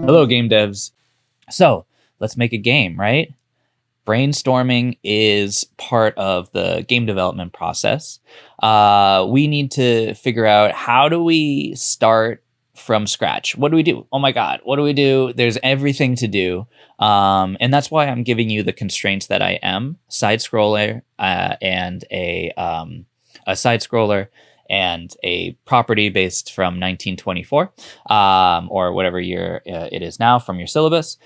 Hello, game devs. So let's make a game, right? Brainstorming is part of the game development process. We need to figure out, how do we start from scratch? What do we do? Oh my God, what do we do? There's everything to do. And that's why I'm giving you the constraints that I am: side scroller and a side scroller and a property based from 1924, or whatever year it is now from your syllabus.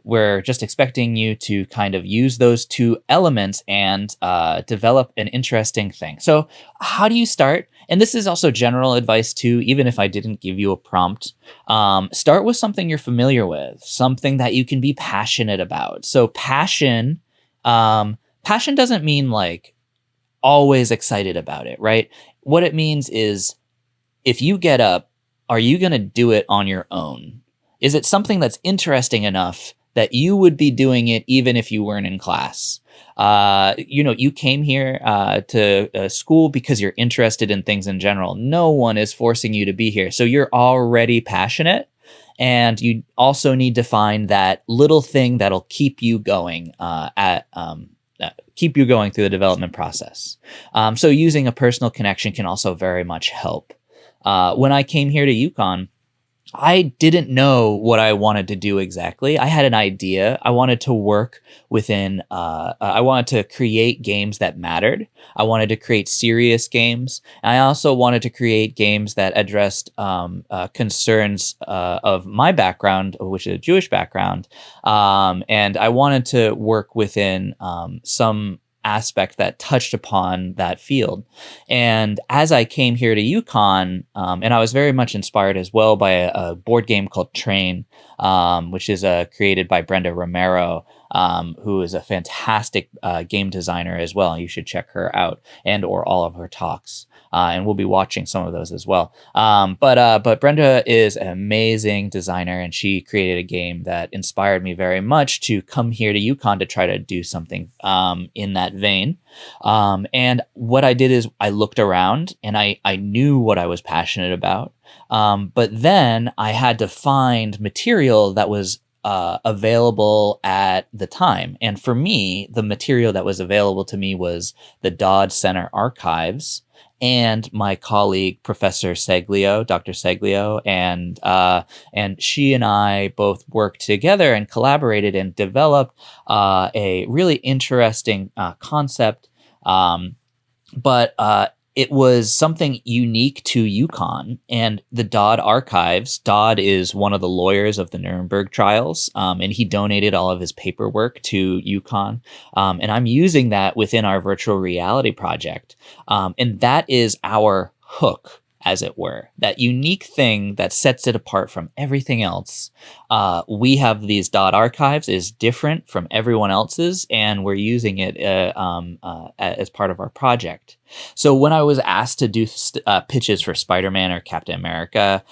We're just expecting you to kind of use those two elements and develop an interesting thing. So how do you start? And this is also general advice too, even if I didn't give you a prompt. Start with something you're familiar with, something that you can be passionate about. So passion doesn't mean like always excited about it, right? What it means is, if you get up, are you going to do it on your own? Is it something that's interesting enough that you would be doing it even if you weren't in class? You came here to school because you're interested in things in general. No one is forcing you to be here. So you're already passionate. And you also need to find that little thing that'll keep you going keep you going through the development process. So using a personal connection can also very much help. When I came here to UConn, I didn't know what I wanted to do exactly. I had an idea. I wanted to work within, I wanted to create games that mattered. I wanted to create serious games. And I also wanted to create games that addressed concerns of my background, which is a Jewish background. And I wanted to work within some aspect that touched upon that field. And as I came here to UConn, and I was very much inspired as well by a board game called Train, which is created by Brenda Romero, who is a fantastic game designer as well. You should check her out, and or all of her talks. And we'll be watching some of those as well. But Brenda is an amazing designer, and she created a game that inspired me very much to come here to UConn to try to do something in that vein. And what I did is I looked around, and I knew what I was passionate about. But then I had to find material that was available at the time. And for me, the material that was available to me was the Dodd Center archives, and my colleague, Professor Seglio, Dr. Seglio, and she and I both worked together and collaborated and developed a really interesting concept. But it was something unique to UConn and the Dodd archives. Dodd is one of the lawyers of the Nuremberg trials, and he donated all of his paperwork to UConn. And I'm using that within our virtual reality project. And that is our hook, as it were, that unique thing that sets it apart from everything else. We have these Dodd archives is different from everyone else's, and we're using it as part of our project. So when I was asked to do pitches for Spider-Man or Captain America,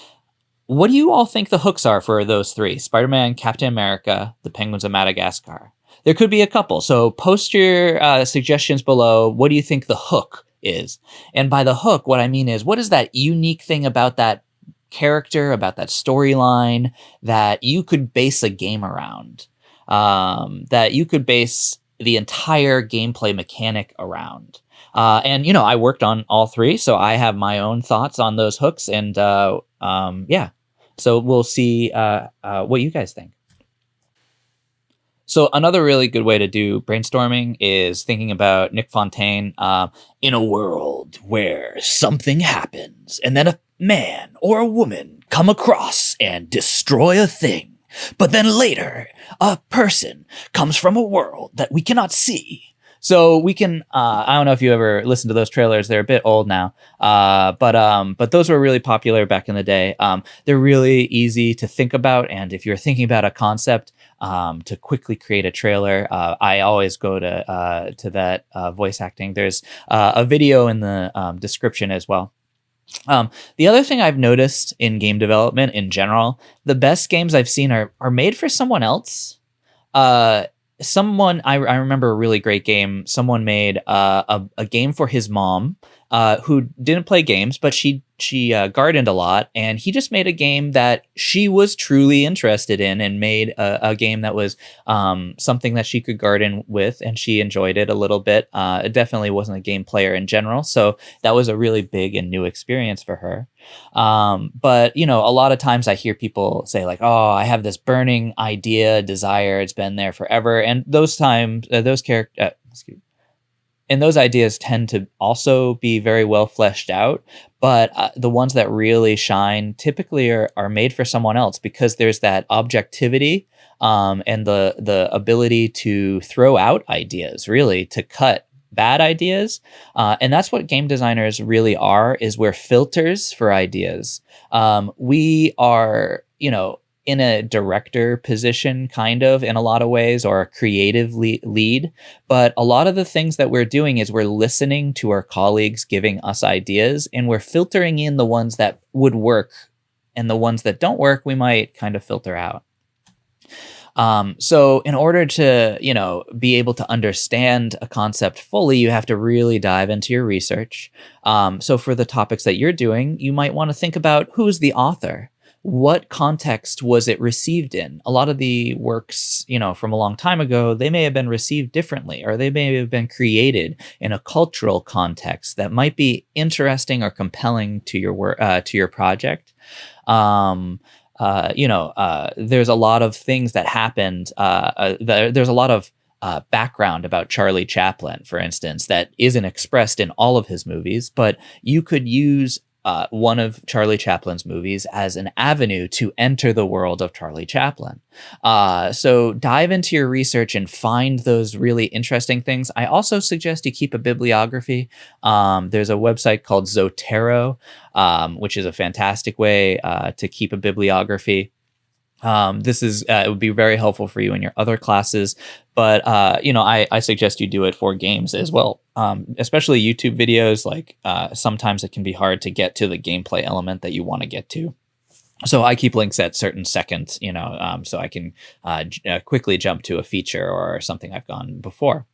what do you all think the hooks are for those three? Spider-Man, Captain America, the Penguins of Madagascar. There could be a couple. So post your suggestions below. What do you think the hook is? And by the hook, what I mean is, what is that unique thing about that character, about that storyline, that you could base a game around, that you could base the entire gameplay mechanic around? And I worked on all three, so I have my own thoughts on those hooks. And yeah, so we'll see what you guys think. So another really good way to do brainstorming is thinking about Nick Fontaine. In a world where something happens and then a man or a woman come across and destroy a thing, but then later a person comes from a world that we cannot see. So we can, I don't know if you ever listened to those trailers. They're a bit old now, but those were really popular back in the day. They're really easy to think about. And if you're thinking about a concept, to quickly create a trailer, I always go to that voice acting. There's a video in the description as well. The other thing I've noticed in game development in general, the best games I've seen are made for someone else. I remember a really great game. Someone made a game for his mom, who didn't play games, but she gardened a lot, and he just made a game that she was truly interested in, and made a game that was something that she could garden with, and she enjoyed it a little bit. It definitely wasn't a game player in general, so that was a really big and new experience for her. But a lot of times I hear people say like, "Oh, I have this burning idea, desire. It's been there forever," and those times, those characters. And those ideas tend to also be very well fleshed out, but the ones that really shine typically are made for someone else, because there's that objectivity, and the ability to throw out ideas, really to cut bad ideas. And that's what game designers really are, is we're filters for ideas. We are, in a director position, kind of, in a lot of ways, or a creative lead. But a lot of the things that we're doing is we're listening to our colleagues giving us ideas, and we're filtering in the ones that would work, and the ones that don't work, we might kind of filter out. So in order to, be able to understand a concept fully, you have to really dive into your research. So for the topics that you're doing, you might want to think about who's the author. What context was it received in? A lot of the works, from a long time ago, they may have been received differently, or they may have been created in a cultural context that might be interesting or compelling to your work, to your project. There's a lot of things that happened. There's a lot of background about Charlie Chaplin, for instance, that isn't expressed in all of his movies, but you could use one of Charlie Chaplin's movies as an avenue to enter the world of Charlie Chaplin. So dive into your research and find those really interesting things. I also suggest you keep a bibliography. There's a website called Zotero, which is a fantastic way to keep a bibliography. It would be very helpful for you in your other classes, but I suggest you do it for games as well. Especially YouTube videos, like sometimes it can be hard to get to the gameplay element that you want to get to. So I keep links at certain seconds, so I can quickly jump to a feature or something I've gone before.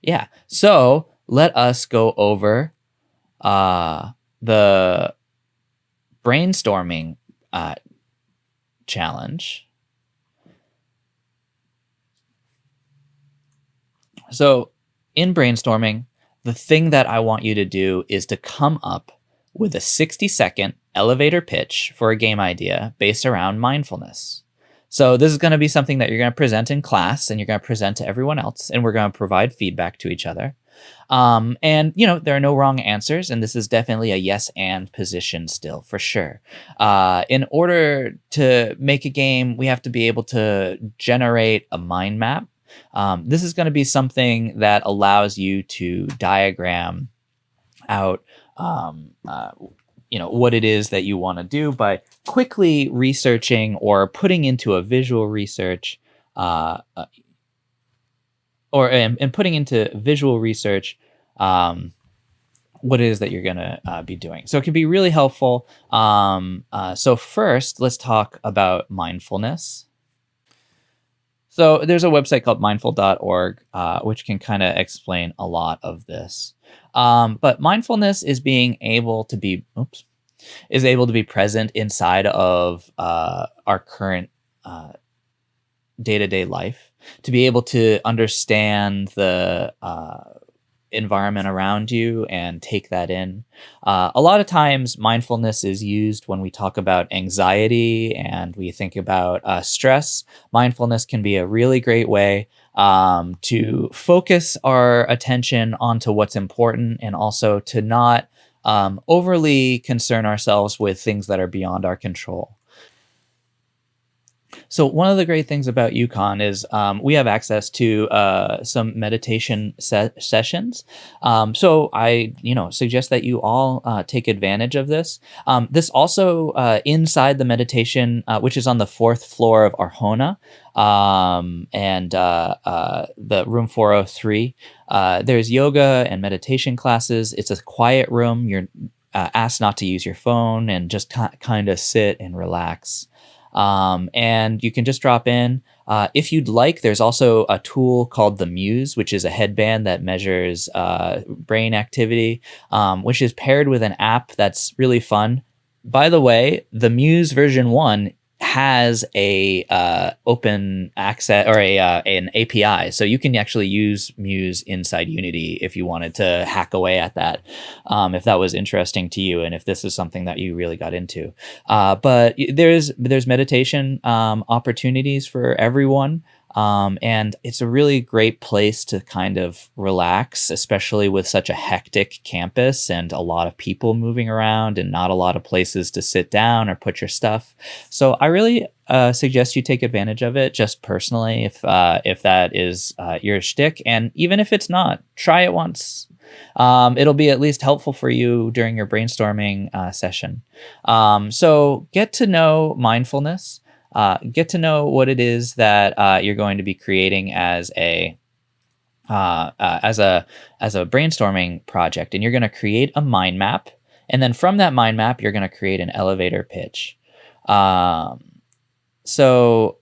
Yeah. So let us go over the brainstorming challenge. So in brainstorming, the thing that I want you to do is to come up with a 60-second elevator pitch for a game idea based around mindfulness. So this is going to be something that you're going to present in class, and you're going to present to everyone else, and we're going to provide feedback to each other. And there are no wrong answers, and this is definitely a yes and position still, for sure. In order to make a game, we have to be able to generate a mind map. This is going to be something that allows you to diagram out, what it is that you want to do by quickly researching or putting into a visual research, and putting into visual research what it is that you're going to be doing. So it can be really helpful. So first, let's talk about mindfulness. So there's a website called mindful.org, which can kind of explain a lot of this. But mindfulness is being able to be present inside of our current day-to-day life, to be able to understand the environment around you and take that in. A lot of times mindfulness is used when we talk about anxiety and we think about stress. Mindfulness can be a really great way to focus our attention onto what's important, and also to not overly concern ourselves with things that are beyond our control. So one of the great things about UConn is we have access to some meditation sessions. So I, suggest that you all take advantage of this. This also inside the meditation, which is on the 4th floor of Arjona, and the room 403. There's yoga and meditation classes. It's a quiet room. You're asked not to use your phone and just kind of sit and relax. And you can just drop in. If you'd like, there's also a tool called the Muse, which is a headband that measures brain activity, which is paired with an app that's really fun. By the way, the Muse version 1 has a open access or an API, so you can actually use Muse inside Unity if you wanted to hack away at that, if that was interesting to you and if this is something that you really got into. But there's meditation opportunities for everyone. And it's a really great place to kind of relax, especially with such a hectic campus and a lot of people moving around and not a lot of places to sit down or put your stuff. So I really suggest you take advantage of it, just personally, if that is your shtick. And even if it's not, try it once. It'll be at least helpful for you during your brainstorming session. So get to know mindfulness. Get to know what it is that you're going to be creating as a brainstorming project, and you're going to create a mind map, and then from that mind map, you're going to create an elevator pitch. So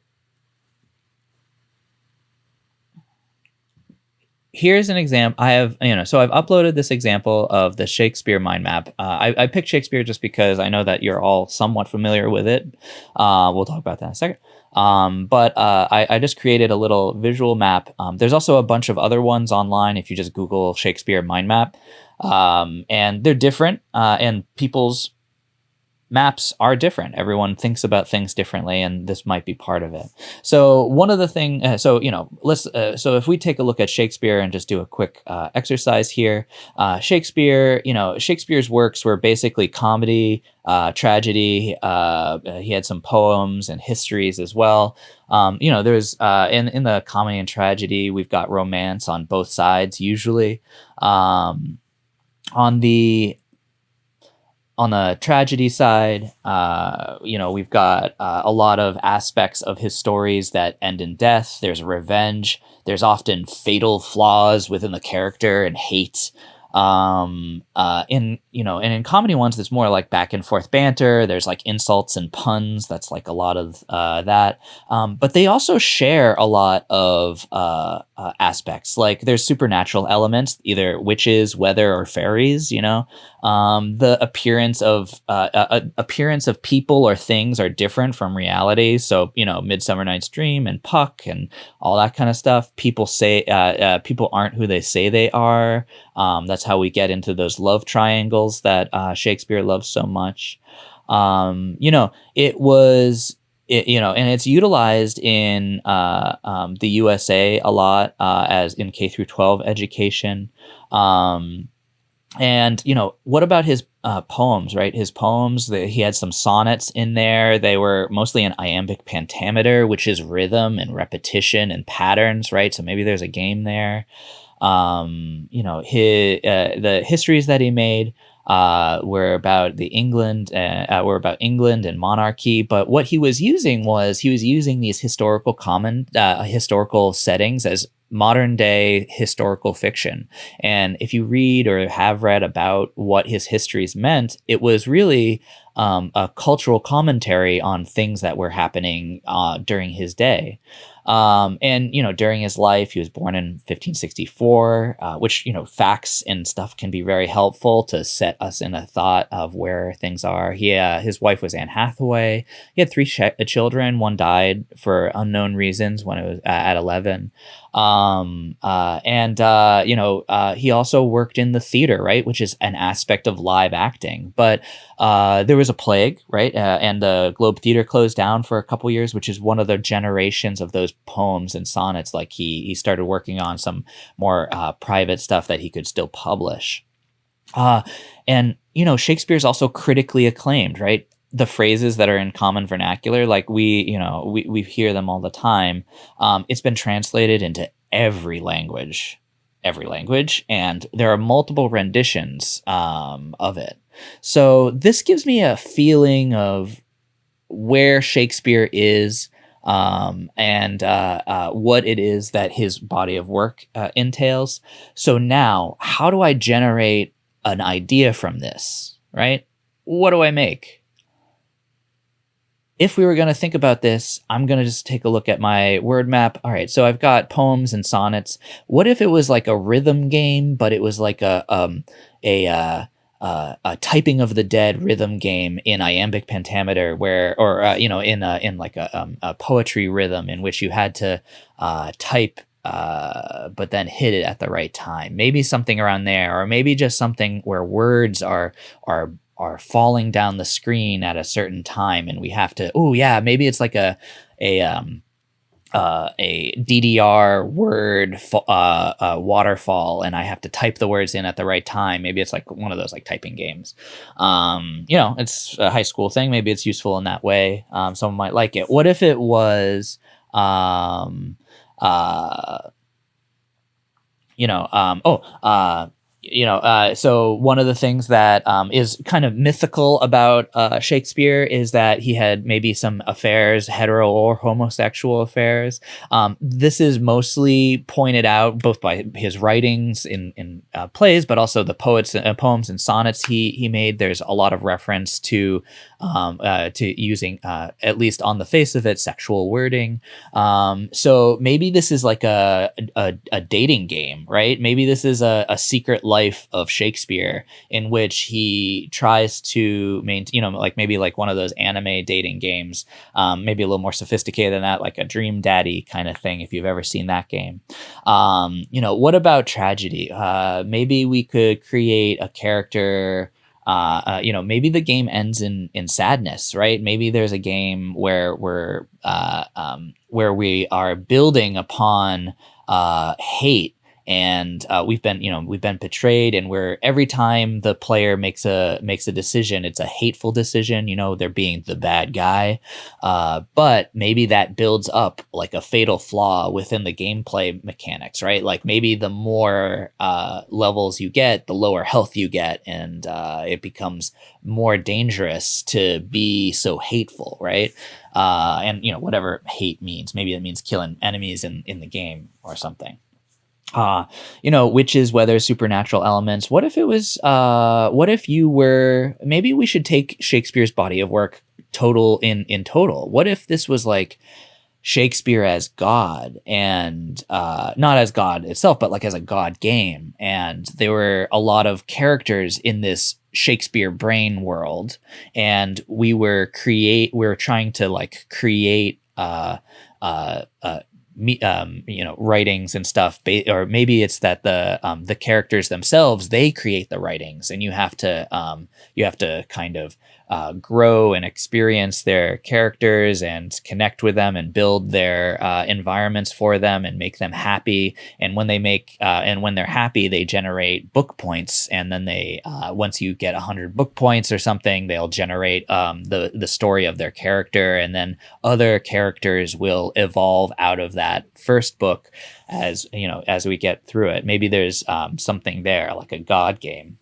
here's an example. I've uploaded this example of the Shakespeare Mind Map. I picked Shakespeare just because I know that you're all somewhat familiar with it. We'll talk about that in a second. But I just created a little visual map. There's also a bunch of other ones online if you just Google Shakespeare Mind Map. And they're different, and people's maps are different. Everyone thinks about things differently, and this might be part of it. So one of the things, so if we take a look at Shakespeare and just do a quick exercise here, Shakespeare's works were basically comedy, tragedy. He had some poems and histories as well. There's in the comedy and tragedy, we've got romance on both sides usually. On the tragedy side, we've got a lot of aspects of his stories that end in death. There's revenge. There's often fatal flaws within the character and hate. And in comedy ones, there's more like back and forth banter. There's like insults and puns. That's like a lot of that. But they also share a lot of aspects. Like there's supernatural elements, either witches, weather, or fairies. The appearance of people or things are different from reality. So Midsummer Night's Dream and Puck and all that kind of stuff. People people aren't who they say they are. That's how we get into those love triangles that Shakespeare loves so much. And it's utilized in the USA a lot as in K through 12 education. And what about his poems, right? His poems, he had some sonnets in there. They were mostly in iambic pentameter, which is rhythm and repetition and patterns, right? So maybe there's a game there. The histories that he made were about England and monarchy. But what he was using these historical settings as modern day historical fiction. And if you read or have read about what his histories meant, it was really a cultural commentary on things that were happening during his day. And during his life, he was born in 1564, which, facts and stuff can be very helpful to set us in a thought of where things are. His wife was Anne Hathaway. He had 3 children. One died for unknown reasons when it was at 11. He also worked in the theater, right, which is an aspect of live acting. But there was a plague, right, and the Globe Theater closed down for a couple years, which is one of the generations of those poems and sonnets. Like he started working on some more private stuff that he could still publish. And Shakespeare's also critically acclaimed, right? The phrases that are in common vernacular, like we hear them all the time. It's been translated into every language, and there are multiple renditions of it. So this gives me a feeling of where Shakespeare is, and what it is that his body of work entails. So now, how do I generate an idea from this, right? What do I make? if we were going to think about this, I'm going to just take a look at my word map. All right, so I've got poems and sonnets. What if it was like a rhythm game, but it was like a typing of the dead rhythm game in iambic pentameter, where, or in like a poetry rhythm in which you had to type, but then hit it at the right time. Maybe something around there, or maybe just something where words are falling down the screen at a certain time, and we have to. Oh yeah, maybe it's like a DDR word waterfall, and I have to type the words in at the right time. Maybe it's like one of those like typing games. It's a high school thing. Maybe it's useful in that way. Someone might like it. What if it was, uh, you know, so one of the things that is kind of mythical about Shakespeare is that he had maybe some affairs, hetero or homosexual affairs. This is mostly pointed out both by his writings in plays, but also the poems and sonnets he made. There's a lot of reference to using, at least on the face of it, sexual wording. So maybe this is like a dating game, right? Maybe this is a secret life of Shakespeare in which he tries to maintain, like maybe like one of those anime dating games, maybe a little more sophisticated than that, like a Dream Daddy kind of thing, if you've ever seen that game. What about tragedy? Maybe we could create a character. Maybe the game ends in sadness, right? Maybe there's a game where we are building upon hate, and we've been betrayed, and where every time the player makes a decision, it's a hateful decision. They're being the bad guy, but maybe that builds up like a fatal flaw within the gameplay mechanics, right? Like maybe the more levels you get, the lower health you get, and it becomes more dangerous to be so hateful, right? And whatever hate means, maybe it means killing enemies in the game or something. Witches, weather, supernatural elements. What if it was, what if you were, maybe we should take Shakespeare's body of work in total. What if this was like Shakespeare as God, and not as God itself, but like as a God game. And there were a lot of characters in this Shakespeare brain world, and we were trying to like create writings and stuff, or maybe it's that the characters themselves, they create the writings, and you have to kind of grow and experience their characters and connect with them and build their environments for them and make them happy. And when they're happy, they generate book points, and then they once you get 100 book points or something, they'll generate the story of their character, and then other characters will evolve out of that first book as we get through it. Maybe there's something there, like a God game.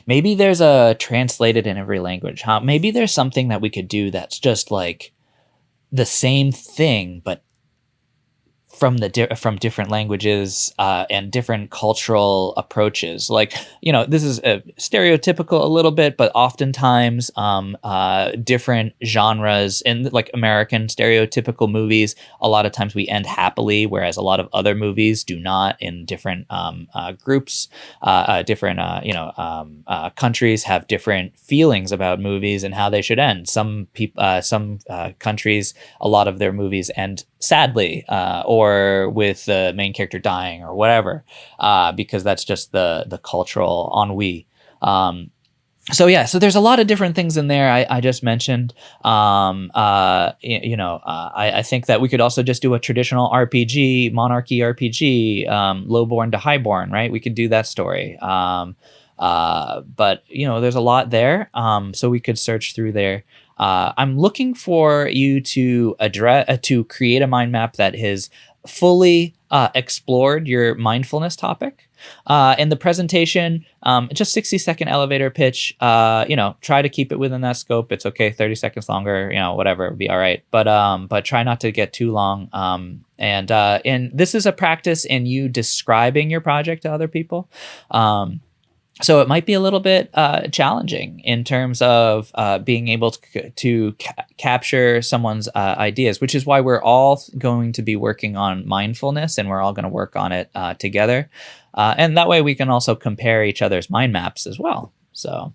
Maybe there's a translated in every language. Maybe there's something that we could do that's just like the same thing, but from different languages and different cultural approaches. Like, this is stereotypical a little bit, but oftentimes different genres in like American stereotypical movies, a lot of times we end happily, whereas a lot of other movies do not. In different groups, different countries have different feelings about movies and how they should end. Some countries, a lot of their movies end sadly, or with the main character dying or whatever, because that's just the cultural ennui. So there's a lot of different things in there I just mentioned. I think that we could also just do a traditional RPG, monarchy RPG, lowborn to highborn, right? We could do that story. But there's a lot there. So we could search through there. I'm looking for you to create a mind map that has fully explored your mindfulness topic. In the presentation, just 60-second elevator pitch. Try to keep it within that scope. It's okay, 30 seconds longer, whatever, it'll be all right. But try not to get too long. And this is a practice in you describing your project to other people. So it might be a little bit challenging in terms of being able to capture someone's ideas, which is why we're all going to be working on mindfulness, and we're all going to work on it together. And that way we can also compare each other's mind maps as well. So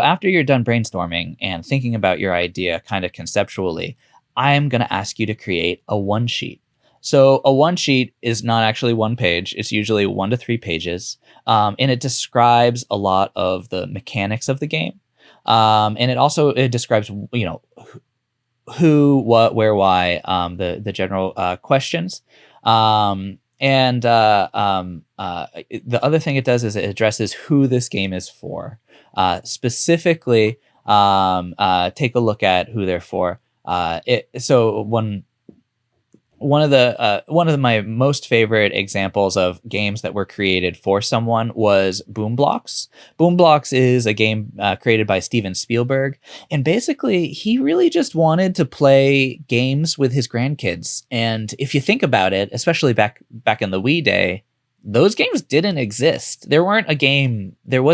after you're done brainstorming and thinking about your idea kind of conceptually, I'm going to ask you to create a one sheet. So a one sheet is not actually one page. It's usually 1 to 3 pages. And it describes a lot of the mechanics of the game. And it describes, who, what, where, why, the general questions. The other thing it does is it addresses who this game is for. Specifically, take a look at who they're for. One of my most favorite examples of games that were created for someone was Boom Blocks. Boom Blocks is a game created by Steven Spielberg, and basically he really just wanted to play games with his grandkids. And if you think about it, especially back in the Wii day, those games didn't exist. There was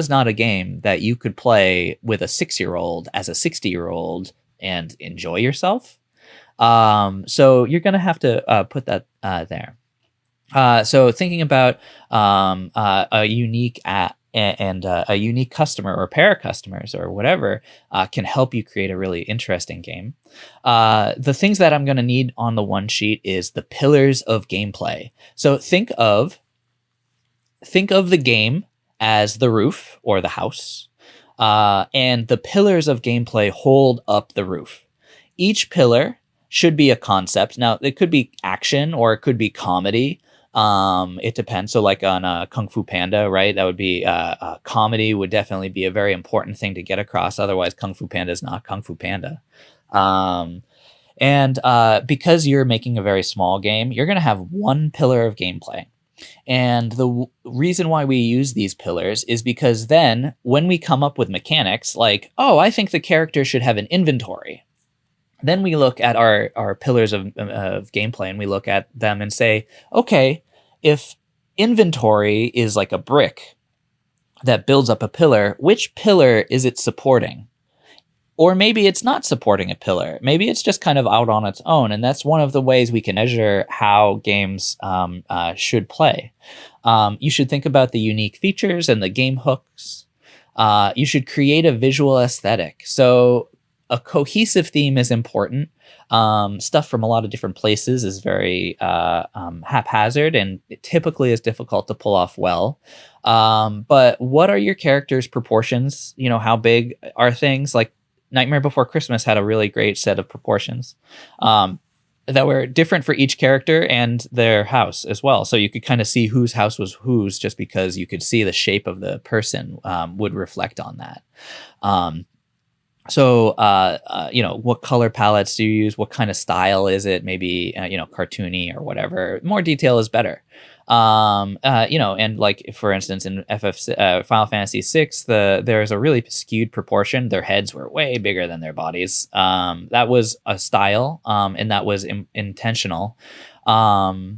not a game that you could play with a 6-year-old as a 60-year-old and enjoy yourself. So you're going to have to put that there. So thinking about a unique app and a unique customer or pair of customers or whatever can help you create a really interesting game. The things that I'm going to need on the one sheet is the pillars of gameplay. So think of the game as the roof or the house, and the pillars of gameplay hold up the roof. Each pillar should be a concept. Now, it could be action or it could be comedy. It depends. So like on Kung Fu Panda, right? That would be comedy would definitely be a very important thing to get across. Otherwise, Kung Fu Panda is not Kung Fu Panda. Because you're making a very small game, you're going to have one pillar of gameplay. And the reason why we use these pillars is because then when we come up with mechanics like, oh, I think the character should have an inventory. Then we look at our pillars of gameplay and we look at them and say, okay, if inventory is like a brick that builds up a pillar, which pillar is it supporting? Or maybe it's not supporting a pillar. Maybe it's just kind of out on its own. And that's one of the ways we can measure how games should play. You should think about the unique features and the game hooks. You should create a visual aesthetic. So a cohesive theme is important. Stuff from a lot of different places is very haphazard, and it typically is difficult to pull off well. But what are your character's proportions? How big are things? Like Nightmare Before Christmas had a really great set of proportions that were different for each character and their house as well. So you could kind of see whose house was whose just because you could see the shape of the person would reflect on that. So, what color palettes do you use? What kind of style is it? Maybe, cartoony or whatever. More detail is better. And like, for instance, in Final Fantasy VI, there's a really skewed proportion. Their heads were way bigger than their bodies. That was a style, and that was intentional. The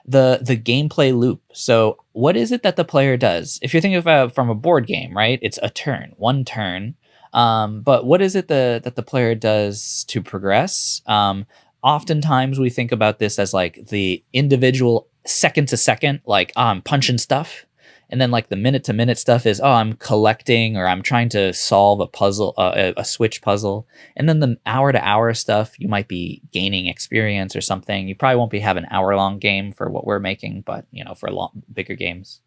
gameplay loop. So what is it that the player does? If you're thinking about from a board game, right? It's a turn, one turn. But what is it that the player does to progress? Oftentimes we think about this as like the individual second to second, like I'm punching stuff. And then like the minute to minute stuff is, I'm collecting or I'm trying to solve a puzzle, a switch puzzle. And then the hour to hour stuff, you might be gaining experience or something. You probably won't be having an hour long game for what we're making, but for bigger games.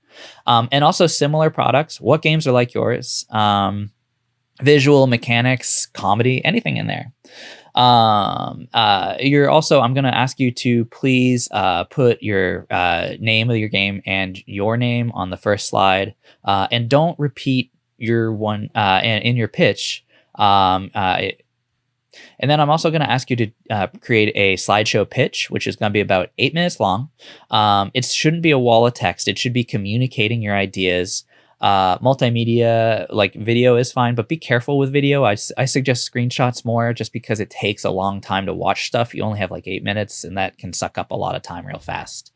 And also similar products. What games are like yours? Visual, mechanics, comedy, anything in there. I'm going to ask you to please put your name of your game and your name on the first slide, and don't repeat your one in your pitch. And then I'm also going to ask you to create a slideshow pitch, which is going to be about 8 minutes long. It shouldn't be a wall of text. It should be communicating your ideas. Multimedia, like video is fine, but be careful with video. I suggest screenshots more just because it takes a long time to watch stuff. You only have like 8 minutes and that can suck up a lot of time real fast.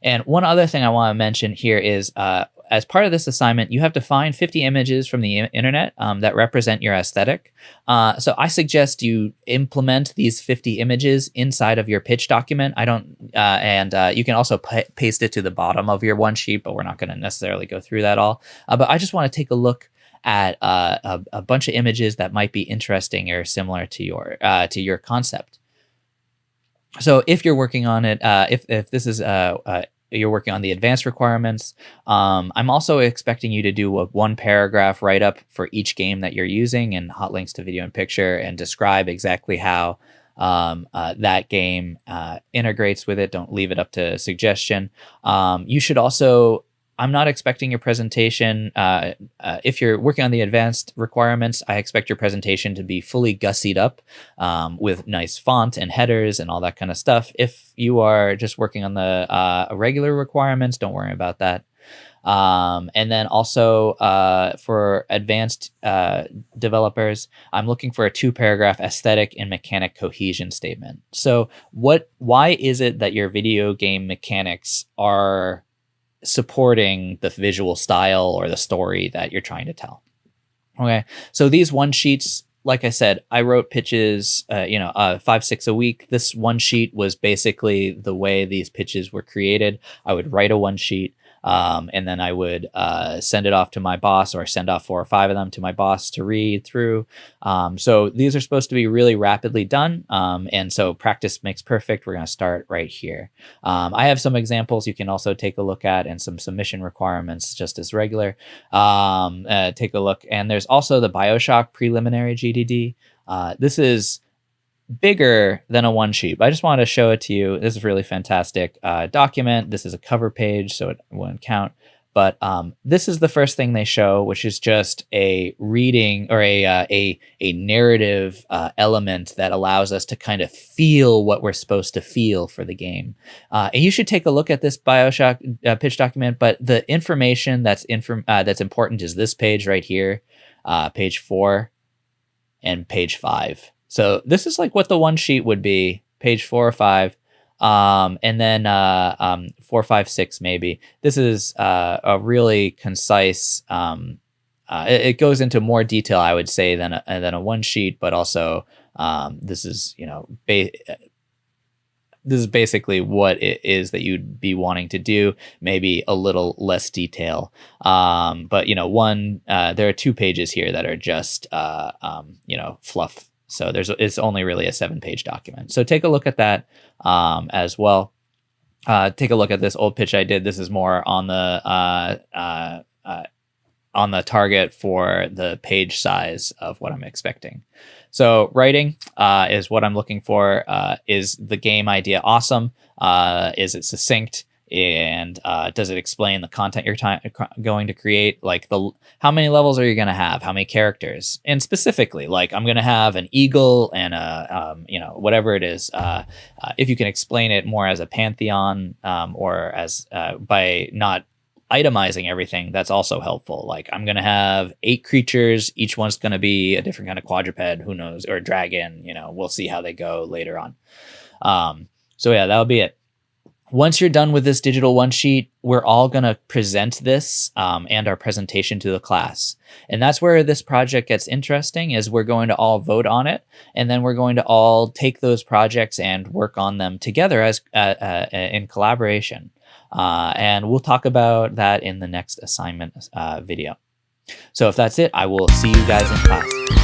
And one other thing I want to mention here is as part of this assignment, you have to find 50 images from the internet that represent your aesthetic. So I suggest you implement these 50 images inside of your pitch document. You can also paste it to the bottom of your one sheet, but we're not going to necessarily go through that all. But I just want to take a look at a bunch of images that might be interesting or similar to your concept. So if you're working on it, if this is you're working on the advanced requirements, I'm also expecting you to do a 1-paragraph write-up for each game that you're using and hot links to video and picture, and describe exactly how that game integrates with it. Don't leave it up to suggestion. You should also, I'm not expecting your presentation, if you're working on the advanced requirements, I expect your presentation to be fully gussied up with nice font and headers and all that kind of stuff. If you are just working on the regular requirements, don't worry about that. And then also for advanced developers, I'm looking for a 2-paragraph aesthetic and mechanic cohesion statement. So why is it that your video game mechanics are supporting the visual style or the story that you're trying to tell? Okay, so these one sheets, like I said, I wrote pitches, 5-6 a week. This one sheet was basically the way these pitches were created. I would write a one sheet, and then I would send it off to my boss, or send off 4 or 5 of them to my boss to read through. So these are supposed to be really rapidly done. And so practice makes perfect. We're going to start right here. I have some examples you can also take a look at, and some submission requirements just as regular. Take a look. And there's also the BioShock preliminary GDD. This is bigger than a one sheet, but I just wanted to show it to you. This is really fantastic document. This is a cover page, so it wouldn't count. But this is the first thing they show, which is just a reading, or a narrative element that allows us to kind of feel what we're supposed to feel for the game. And you should take a look at this BioShock pitch document. But the information that's important is this page right here, page 4 and page 5. So this is like what the one sheet would be, page 4 or 5, and then 4, 5, 6 maybe. This is a really concise. It goes into more detail, I would say, than a one sheet, but also this is this is basically what it is that you'd be wanting to do. Maybe a little less detail, but there are 2 pages here that are just fluff. So it's only really a 7-page document. So take a look at that as well. Take a look at this old pitch I did. This is more on the target for the page size of what I'm expecting. So writing is what I'm looking for. Is the game idea awesome? Is it succinct? And does it explain the content you're going to create? Like how many levels are you going to have? How many characters? And specifically, like, I'm going to have an eagle and whatever it is. If you can explain it more as a pantheon, or as by not itemizing everything, that's also helpful. Like, I'm going to have 8 creatures. Each one's going to be a different kind of quadruped, who knows, or a dragon. We'll see how they go later on. So yeah, that'll be it. Once you're done with this digital one sheet, we're all going to present this and our presentation to the class. And that's where this project gets interesting, is we're going to all vote on it. And then we're going to all take those projects and work on them together as in collaboration. And we'll talk about that in the next assignment video. So if that's it, I will see you guys in class.